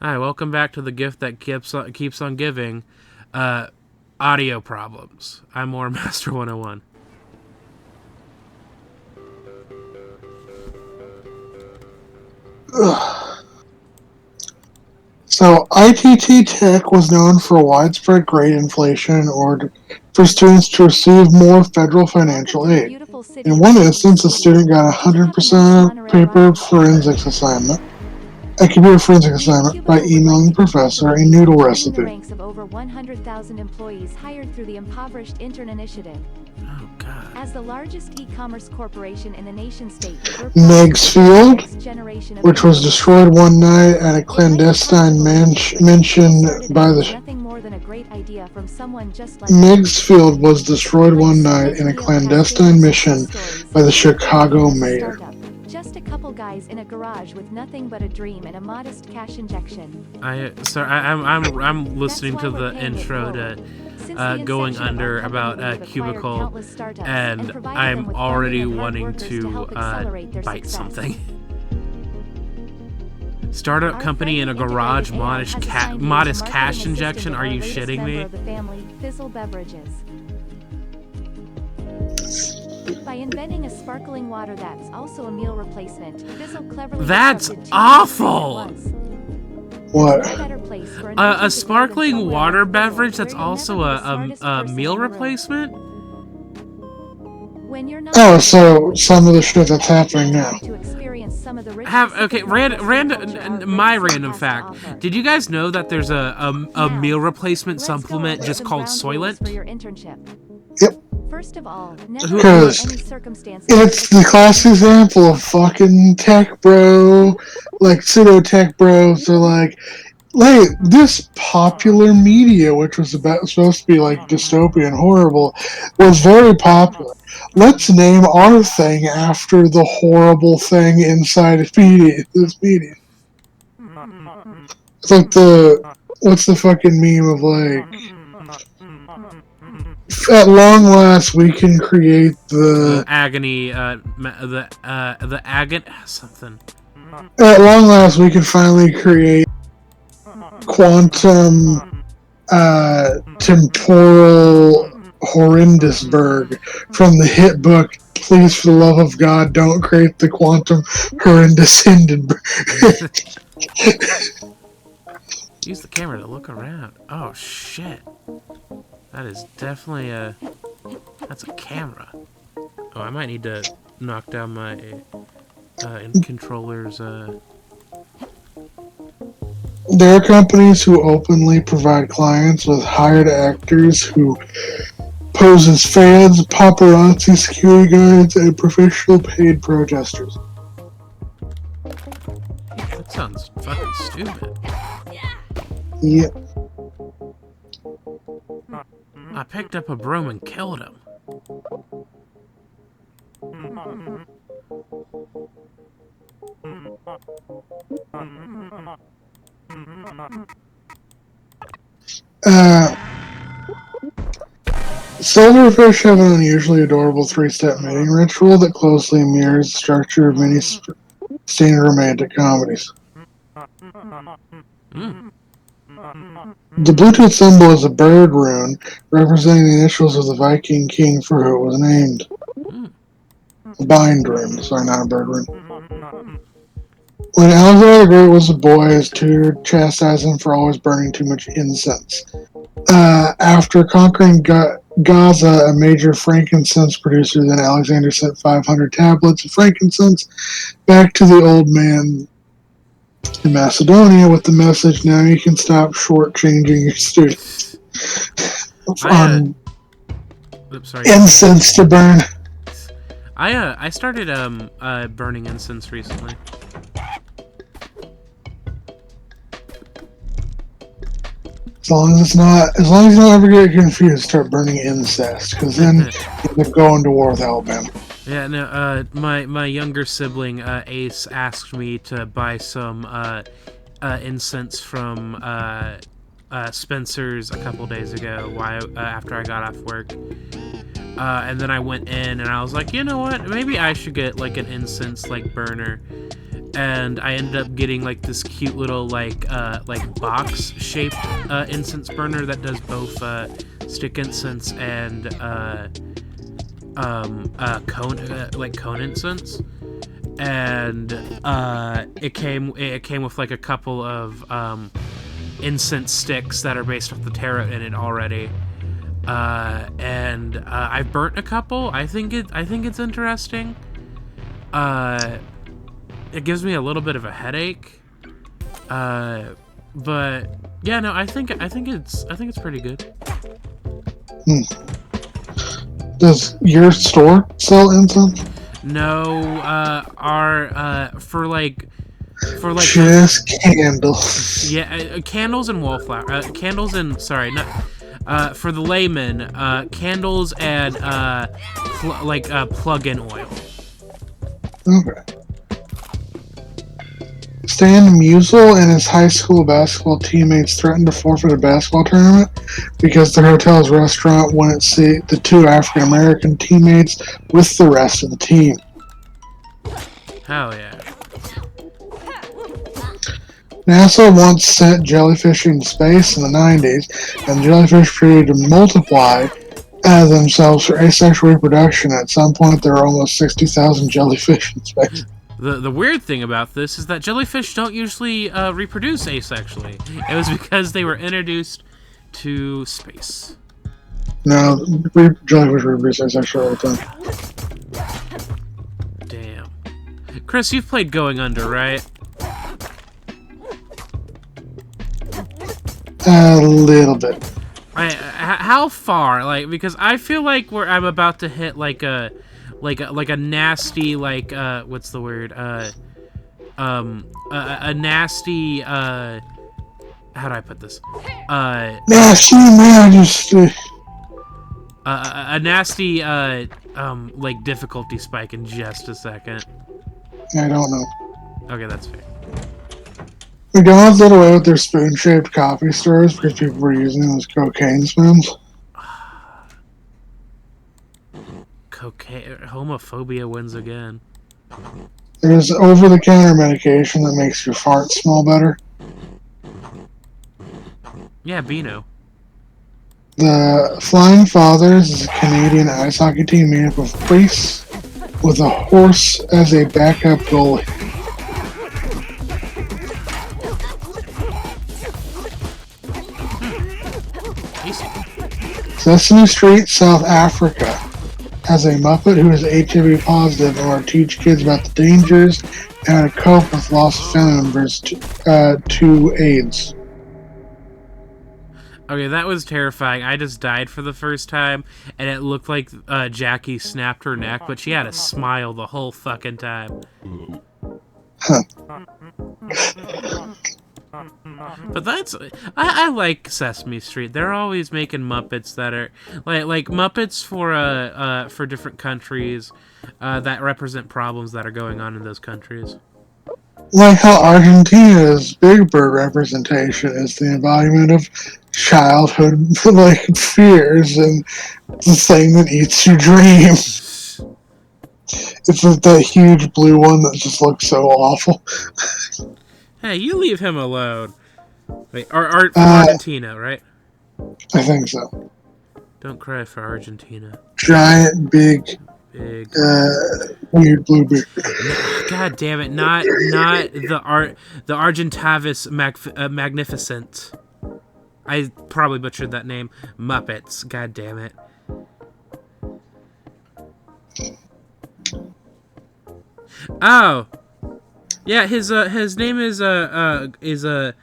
Hi, welcome back to the gift that keeps on giving. Audio problems. I'm More Master 101. So, ITT Tech was known for widespread grade inflation in order for students to receive more federal financial aid. In one instance, a student got a 100% paper forensics assignment, a computer forensic assignment, by emailing the professor a noodle recipe. Ranks of over 100,000 employees hired through the Impoverished Intern Initiative. Oh, God. As the largest e-commerce corporation in the nation state, Meg's Field, which was destroyed one night at a clandestine mansion by the... Nothing more than a great idea from someone just like Meg's Field was destroyed one night in a clandestine mission by the Chicago mayor. Just a couple guys in a garage with nothing but a dream and a modest cash injection. I'm listening to the intro to Going Under about Cubicle, and I'm already wanting to bite something. Startup company in a garage, modest cash injection. Are you shitting me? By inventing a sparkling water that's also a meal replacement, Fizzle cleverly... That's awful! What? A sparkling water beverage that's also a meal replacement? Oh, so some of the shit that's happening now. My random fact. Did you guys know that there's a meal replacement supplement just called Soylent? Yep. First of all, because it's the classic example of fucking tech bro, like pseudo tech bros are like, this popular media, which was supposed to be like dystopian horrible, was very popular. Let's name our thing after the horrible thing inside this media. It's like what's the fucking meme of like, at long last we can create the agony, the agony something. At long last we can finally create quantum temporal horrendousberg from the hit book Please for the Love of God Don't Create the Quantum Horrendous Hindenburg. Use the camera to look around. Oh shit. That is definitely that's a camera. Oh, I might need to knock down my controllers. There are companies who openly provide clients with hired actors who pose as fans, paparazzi, security guards, and professional paid protesters. That sounds fucking stupid. Yep. I picked up a broom and killed him. Silverfish have an unusually adorable three-step mating ritual that closely mirrors the structure of many standard romantic comedies. The Bluetooth symbol is a bird rune representing the initials of the Viking king for who it was named. A bind rune, sorry, not a bird rune. When Alexander the Great was a boy, his tutor chastised him for always burning too much incense. After conquering Gaza, a major frankincense producer, then Alexander sent 500 tablets of frankincense back to the old man in Macedonia with the message, now you can stop shortchanging your students on incense to burn. I started burning incense recently. As long as you don't ever get confused, start burning incest, because then you're going to war with Alabama. Yeah, no, my younger sibling, Ace, asked me to buy some incense from Spencer's a couple days ago after I got off work. And then I went in and I was like, you know what? Maybe I should get like an incense like burner. and I ended up getting like this cute little like box shaped incense burner that does both stick incense and cone incense. And it came with like a couple of incense sticks that are based off the tarot in it already. And I've burnt a couple. I think it's interesting. It gives me a little bit of a headache. But yeah, no, I think it's pretty good. Does your store sell incense? No, for just candles. Yeah, candles and wallflower. Candles and sorry, not for the layman. Candles and plug-in oil. Okay. Stan Musial and his high school basketball teammates threatened to forfeit a basketball tournament because the hotel's restaurant wouldn't see the two African American teammates with the rest of the team. Hell yeah. NASA once sent jellyfish into space in the 90s, and jellyfish proceeded to multiply themselves for asexual reproduction. At some point, there were almost 60,000 jellyfish in space. The weird thing about this is that jellyfish don't usually reproduce asexually. It was because they were introduced to space. No, jellyfish reproduce asexually all the time. Damn. Chris, you've played Going Under, right? A little bit. How far? Like, because I feel like I'm about to hit like a nasty what's the word? A nasty how do I put this? Nasty majesty. A nasty like difficulty spike in just a second. I don't know. Okay, that's fair. McDonald's did away with their spoon-shaped coffee stores because people were using them as cocaine spoons. Cocaine homophobia wins again. There's over-the-counter medication that makes your fart smell better. Yeah, Beano. The Flying Fathers is a Canadian ice hockey team made up of priests with a horse as a backup goalie. Sesame Street, South Africa has a Muppet who is HIV positive and will teach kids about the dangers and how to cope with loss of family members to AIDS. Okay, that was terrifying. I just died for the first time, and it looked like Jackie snapped her neck, but she had a smile the whole fucking time. Huh. But I like Sesame Street. They're always making Muppets that are like Muppets for different countries that represent problems that are going on in those countries. Like how Argentina's Big Bird representation is the embodiment of childhood fears and the thing that eats your dreams. It's like that huge blue one that just looks so awful. Hey, you leave him alone. Wait, Argentina, right? I think so. Don't cry for Argentina. Giant, big, weird blue beard. God damn it! Not the Argentavis Magnificent. I probably butchered that name. Muppets. God damn it. Oh. Yeah, his name is Garibaldo.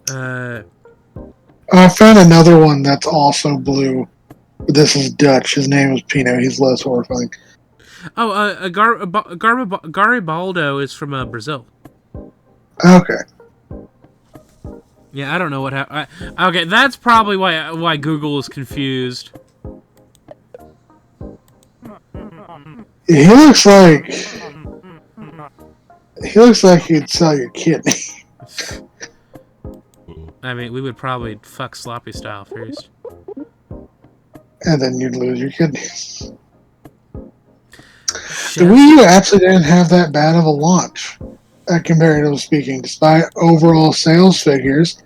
I found another one that's also blue. But this is Dutch. His name is Pino. He's less horrifying. Oh, Garibaldo is from Brazil. Okay. Yeah, I don't know what happened. Okay, that's probably why Google is confused. He looks like he'd sell your kidney. I mean, we would probably fuck sloppy style first. And then you'd lose your kidneys. The Wii U actually didn't have that bad of a launch, comparatively speaking, despite overall sales figures.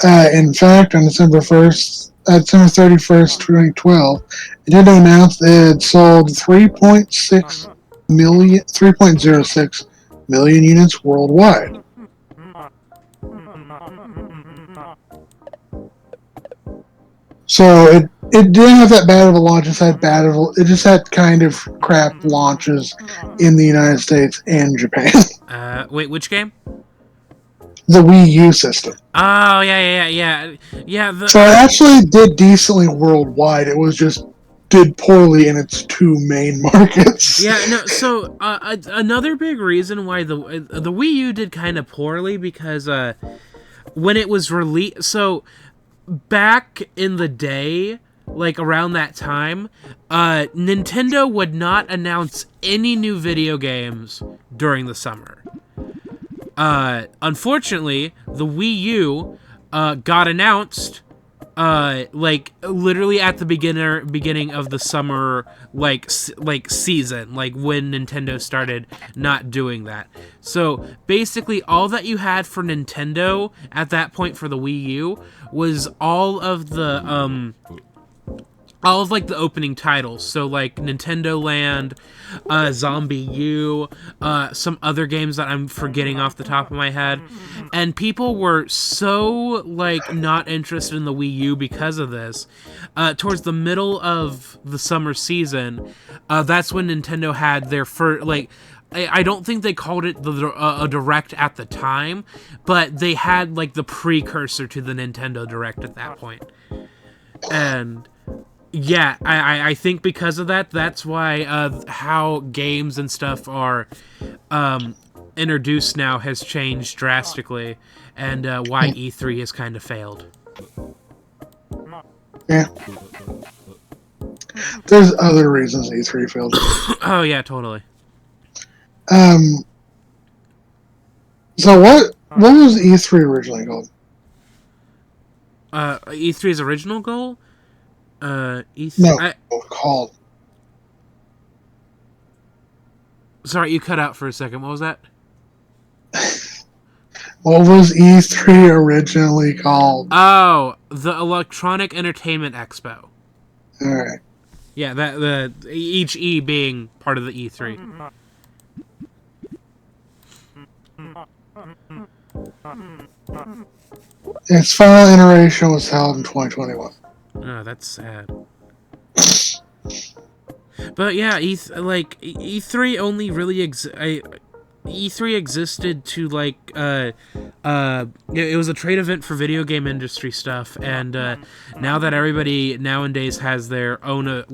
In fact, on December 31st, 2012, Nintendo announced it had sold 3.06 million units worldwide. So it didn't have that bad of a launch. It just had kind of crap launches in the United States and Japan. Wait, which game? The Wii U system. Oh, yeah. So it actually did decently worldwide. It was just did poorly in its two main markets. Yeah, no. So another big reason why the Wii U did kind of poorly because when it was released, so back in the day, like around that time, Nintendo would not announce any new video games during the summer. Unfortunately, the Wii U got announced like literally at the beginning of the summer like season, like when Nintendo started not doing that. So basically all that you had for Nintendo at that point for the Wii U was all of like the opening titles, so like Nintendo Land, Zombie U, some other games that I'm forgetting off the top of my head, and people were so like not interested in the Wii U because of this. Towards the middle of the summer season, that's when Nintendo had their first like. I don't think they called it a Direct at the time, but they had like the precursor to the Nintendo Direct at that point, and. Yeah, I think because of that, that's why how games and stuff are introduced now has changed drastically, and why E3 has kind of failed. Yeah. There's other reasons E3 failed. Oh, yeah, totally. So what was E3 originally called? E3's original goal? E3, no, called. Sorry, you cut out for a second. What was that? What was E3 originally called? Oh, the Electronic Entertainment Expo. All right. Yeah, each E being part of the E3. Its final iteration was held in 2021. Oh, that's sad. But yeah, E3 only really E3 existed to like it was a trade event for video game industry stuff, and now that everybody nowadays has their own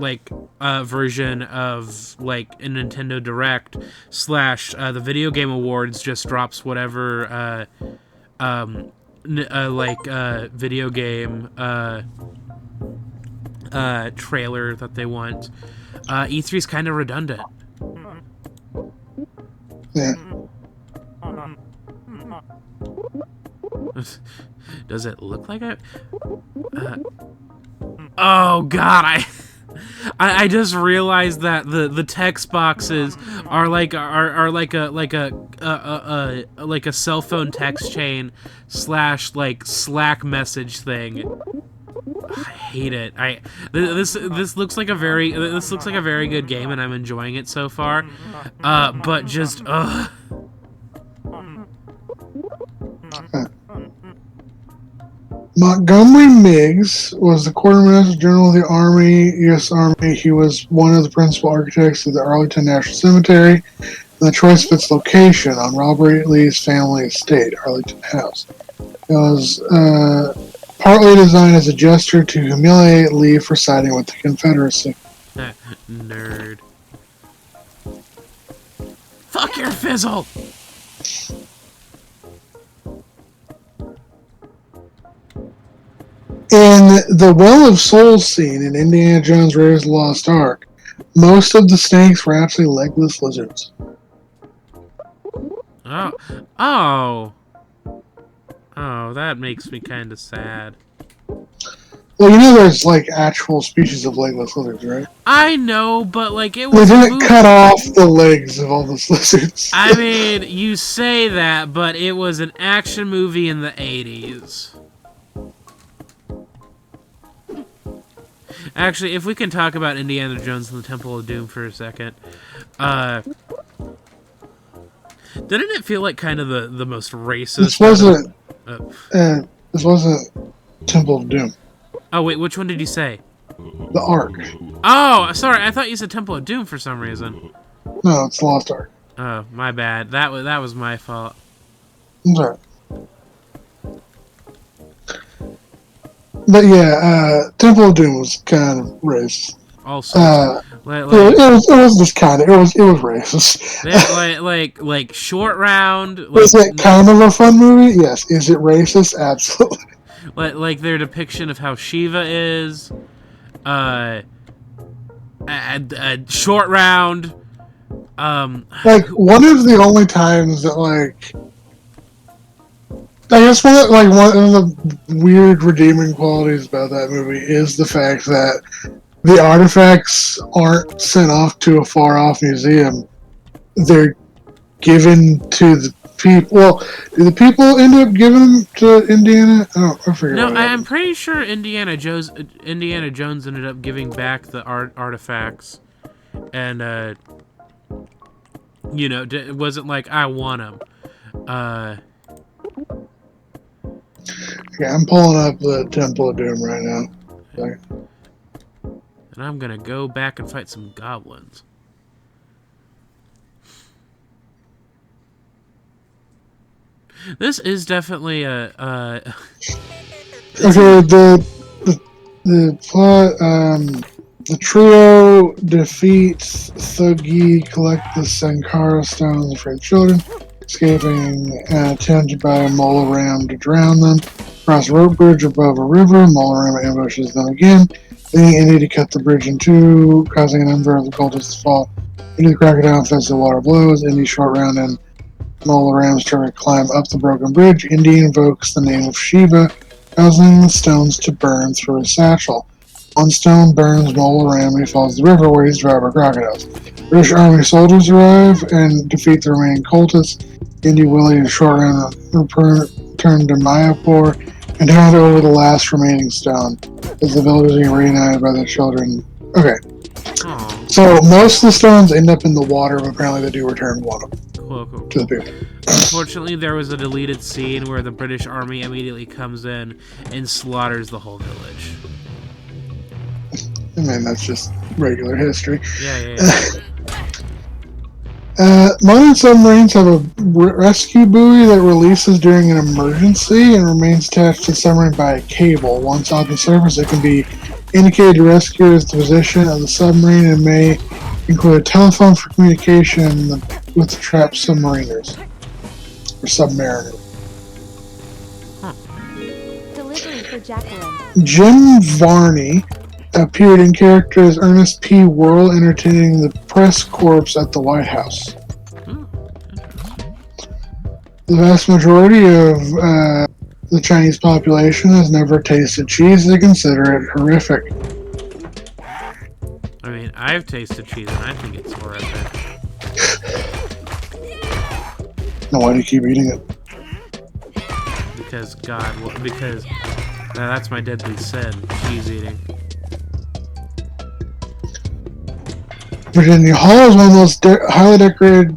version of like a Nintendo Direct / the Video Game Awards just drops whatever video game trailer that they want. E3 is kind of redundant. Yeah. Does it look like it? Oh God, I just realized that the text boxes are like a cell phone text chain / like Slack message thing. I hate it. This looks like a very good game, and I'm enjoying it so far. But just Montgomery Meigs was the Quartermaster General of the Army, U.S. Army. He was one of the principal architects of the Arlington National Cemetery and the choice of its location on Robert Lee's family estate, Arlington House. It was partly designed as a gesture to humiliate Lee for siding with the Confederacy. Nerd. Fuck your fizzle! In the Well of Souls scene in Indiana Jones Raiders of the Lost Ark, most of the snakes were actually legless lizards. Oh, that makes me kind of sad. Well, you know there's, like, actual species of legless lizards, right? I know, but like it They was a didn't movie. cut off the legs of all those lizards. I mean, you say that, but it was an action movie in the 80s. Actually, if we can talk about Indiana Jones and the Temple of Doom for a second. Didn't it feel like kind of the most racist? This wasn't Temple of Doom. Oh, wait, which one did you say? The Ark. Oh, sorry, I thought you said Temple of Doom for some reason. No, it's the Lost Ark. Oh, my bad. That was my fault. I'm sorry. But yeah, Temple of Doom was kind of racist. Also, it was just kind of it was racist. like Short Round. Is it kind of a fun movie? Yes. Is it racist? Absolutely. Like their depiction of how Shiva is. Short Round. Like one of the only times that like. I guess one of the weird redeeming qualities about that movie is the fact that the artifacts aren't sent off to a far-off museum. They're given to the people. Well, do the people end up giving them to Indiana? I forget. No, I'm pretty sure Indiana Jones ended up giving back the artifacts, and it wasn't like I want them. Yeah, I'm pulling up the Temple of Doom right now. Like, and I'm gonna go back and fight some goblins. This is definitely a. Okay, the plot. The trio defeats Thuggee, collect the Sankara stones for the children, escaping attempted by a mole ram to drown them. Cross a rope bridge above a river, mole ram ambushes them again, leading Indy to cut the bridge in two, causing a number of the cultists to fall into the crocodile as the water blows. Indy, Short Round, and mole rams try to climb up the broken bridge. Indy invokes the name of Shiva, causing the stones to burn through his satchel. One stone burns Mole Ram and he falls the river where he's drowned by crocodiles. British Army soldiers arrive and defeat the remaining cultists. Indy, Willie, and Short Round return to Mayapur and hand over the last remaining stone as the villagers are reunited by the children. Okay. Aww. So most of the stones end up in the water, but apparently they do return one of them Cool. to the people. Unfortunately, there was a deleted scene where the British Army immediately comes in and slaughters the whole village. I mean, that's just regular history. Yeah. Modern submarines have a rescue buoy that releases during an emergency and remains attached to the submarine by a cable. Once on the surface, it can be indicated to rescuers the position of the submarine and may include a telephone for communication with the trapped submariners or submariners. Delivery for Jacqueline. Jim Varney appeared in character as Ernest P. Worrell entertaining the press corps at the White House. The vast majority of the Chinese population has never tasted cheese. They consider it horrific. I mean, I've tasted cheese and I think it's horrific. Now, why do you keep eating it? Because that's my deadly sin, cheese eating. Virginia Hall is one of the most highly decorated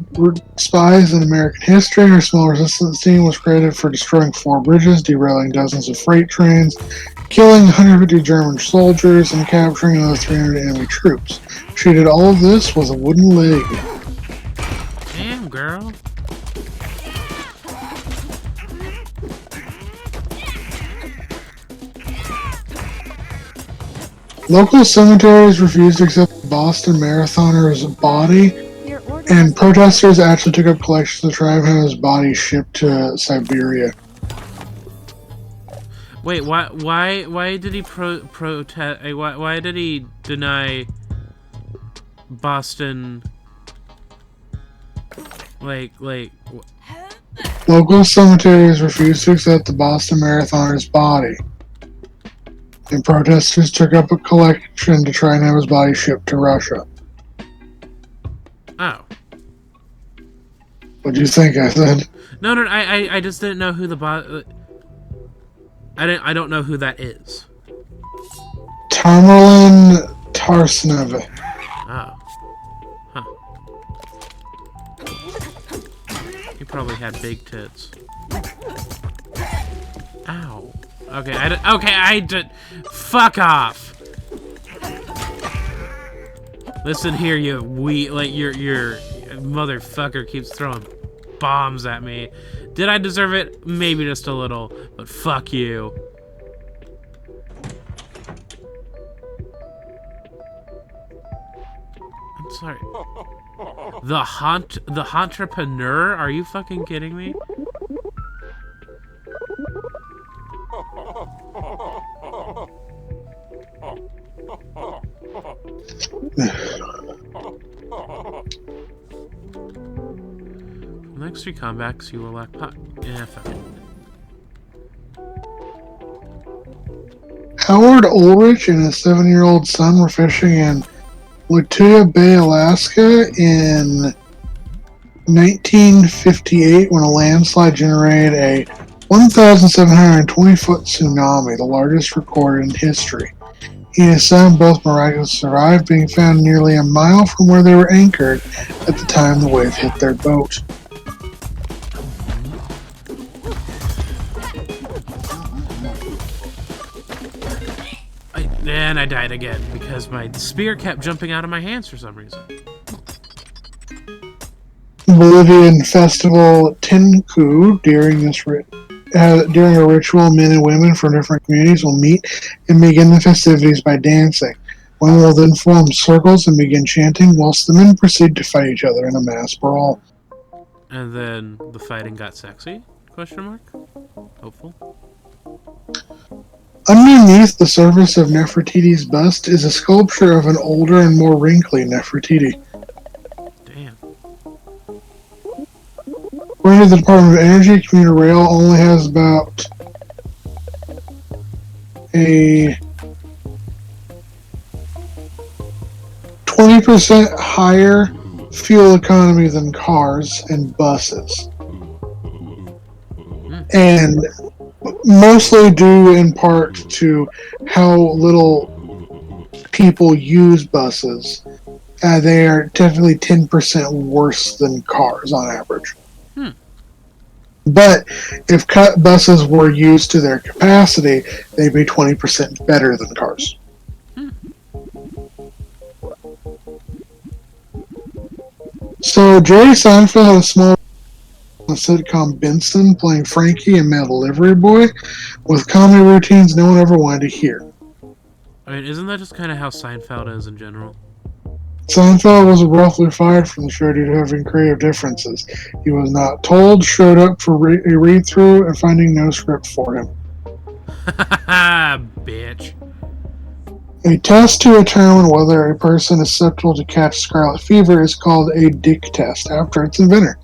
spies in American history. Her small resistance team was credited for destroying 4 bridges, derailing dozens of freight trains, killing 150 German soldiers, and capturing another 300 enemy troops. She did all of this with a wooden leg. Damn, girl. Local cemeteries refused to accept the Boston Marathoner's body, and protesters actually took up collections of the tribe and had his body shipped to Siberia. Wait, why did he protest? Why did he deny Boston? Local cemeteries refused to accept the Boston Marathoner's body, and protesters took up a collection to try and have his body shipped to Russia. Oh. What do you think I said? No, I just didn't know who the I don't know who that is. Tamerlan Tarsneva. Oh. Huh. He probably had big tits. Ow. Okay, I did. Fuck off. Listen here, you your motherfucker keeps throwing bombs at me. Did I deserve it? Maybe just a little, but fuck you. I'm sorry. The entrepreneur? Are you fucking kidding me? For the next 3 comebacks, you will lack pot. Yeah, fuck it. Howard Ulrich and his 7-year-old son were fishing in Lituya Bay, Alaska in 1958 when a landslide generated a 1,720-foot tsunami, the largest recorded in history. He and his son both miraculously survived, being found nearly a mile from where they were anchored at the time the wave hit their boat. And I died again because my spear kept jumping out of my hands for some reason. Bolivian festival Tinku. During a ritual, men and women from different communities will meet and begin the festivities by dancing. Women will then form circles and begin chanting, whilst the men proceed to fight each other in a mass brawl. And then the fighting got sexy? Question mark? Hopeful. Underneath the surface of Nefertiti's bust is a sculpture of an older and more wrinkly Nefertiti. Damn. According to the Department of Energy, commuter rail only has about a 20% higher fuel economy than cars and buses. And mostly due in part to how little people use buses. They are technically 10% worse than cars on average. But if buses were used to their capacity, they'd be 20% better than cars. So Jerry Seinfeld had a small the sitcom Benson, playing Frankie and Mail Delivery Boy, with comedy routines no one ever wanted to hear. I mean, isn't that just kind of how Seinfeld is in general? Seinfeld was abruptly fired from the show due to having creative differences. He was not told, showed up for a read-through, and finding no script for him. Bitch. A test to determine whether a person is susceptible to catch scarlet fever is called a Dick test, after its inventor.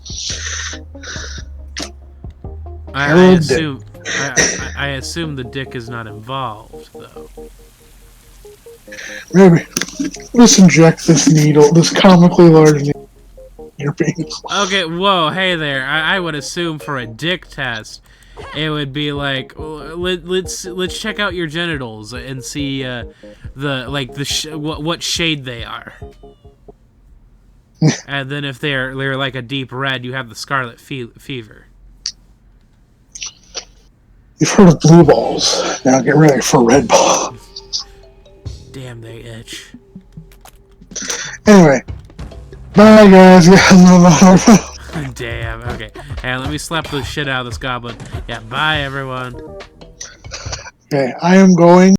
I assume the dick is not involved, though. Maybe. Let's inject this needle, this comically large needle in your penis. Okay, whoa, hey there. I would assume for a dick test, it would be like, let's check out your genitals and see what shade they are. And then if they're like a deep red, you have the scarlet fever. You've heard of blue balls. Now get ready for red balls. Damn, they itch. Anyway. Bye, guys. Damn, okay. Hey, let me slap the shit out of this goblin. Yeah, bye, everyone. Okay, I am going